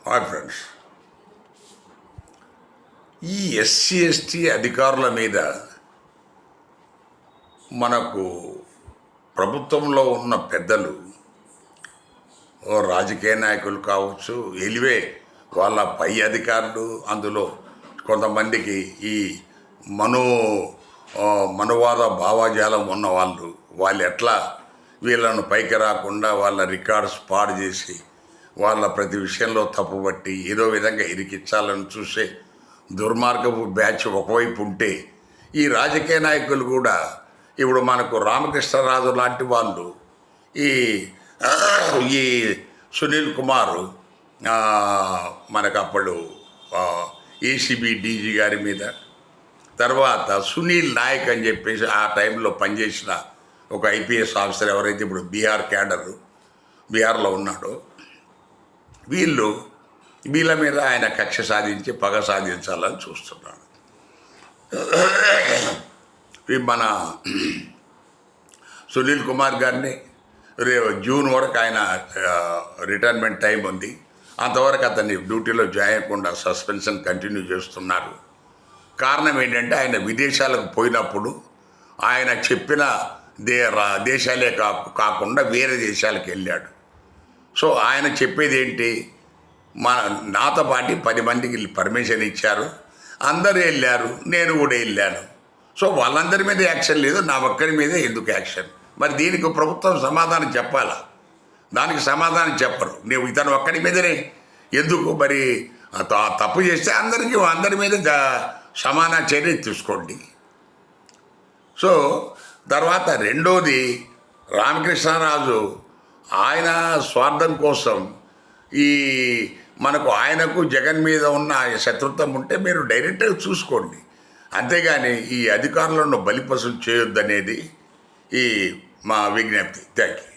Hi friends, ఈ SC ST అధికారుల మీద మనకు ప్రభుత్వంలో ఉన్న పెద్దలు, రాజకీయ నాయకులు కావచ్చు, ఎలివే వాళ్ళ పై అధికారులు, అందులో కొంతమందికి ఈ మనువాద భావజాలం ఉన్న వాళ్ళు ఎట్లా వీళ్ళను పైకి రాకుండా వాళ్ళ రికార్డ్స్ పాడు చేసి వాళ్ళ ప్రతి విషయంలో తప్పుబట్టి ఏదో విధంగా ఇరికించాలని చూసే దుర్మార్గపు బ్యాచ్ ఒకవైపు ఉంటే, ఈ రాజకీయ నాయకులు కూడా ఇప్పుడు మనకు రామకృష్ణరాజు లాంటి వాళ్ళు, ఈ ఈ సునీల్ కుమార్ మనకు అప్పుడు ఏసీబీ డీజీ గారి మీద, తర్వాత సునీల్ నాయక్ అని చెప్పేసి ఆ టైంలో పనిచేసిన ఒక ఐపీఎస్ ఆఫీసర్ ఎవరైతే ఇప్పుడు బీహార్లో ఉన్నాడో, వీళ్ళ మీద ఆయన కక్ష సాధించి పగ సాధించాలని చూస్తున్నాడు. మన సునీల్ కుమార్ గారిని జూన్ వరకు ఆయన రిటైర్మెంట్ టైం ఉంది, అంతవరకు అతన్ని డ్యూటీలో చేయకుండా సస్పెన్షన్ కంటిన్యూ చేస్తున్నారు. కారణం ఏంటంటే ఆయన విదేశాలకు పోయినప్పుడు ఆయన చెప్పిన దేశాలే కాకుండా వేరే దేశాలకు వెళ్ళాడు. సో ఆయన చెప్పేది ఏంటి, నాతో పాటు 10 మందికి పర్మిషన్ ఇచ్చారు, అందరూ వెళ్ళారు, నేను కూడా వెళ్ళాను. సో వాళ్ళందరి మీద యాక్షన్ లేదు, నా ఒక్కడి మీదే ఎందుకు యాక్షన్? మరి దీనికి ప్రభుత్వం సమాధానం చెప్పాలా? దానికి సమాధానం చెప్పరు. నువ్వు ఇతను ఒక్కడి మీదనే ఎందుకు? మరి తప్పు చేస్తే అందరి మీద సమాన చర్య తీసుకోండి. సో తర్వాత రెండోది, రామకృష్ణరాజు ఆయన స్వార్థం కోసం ఆయనకు జగన్ మీద ఉన్న శత్రుత్వం ఉంటే మీరు డైరెక్ట్గా చూసుకోండి, అంతేగాని ఈ అధికారులను బలిపశులు చేయొద్దనేది మా విజ్ఞప్తి. Thank you.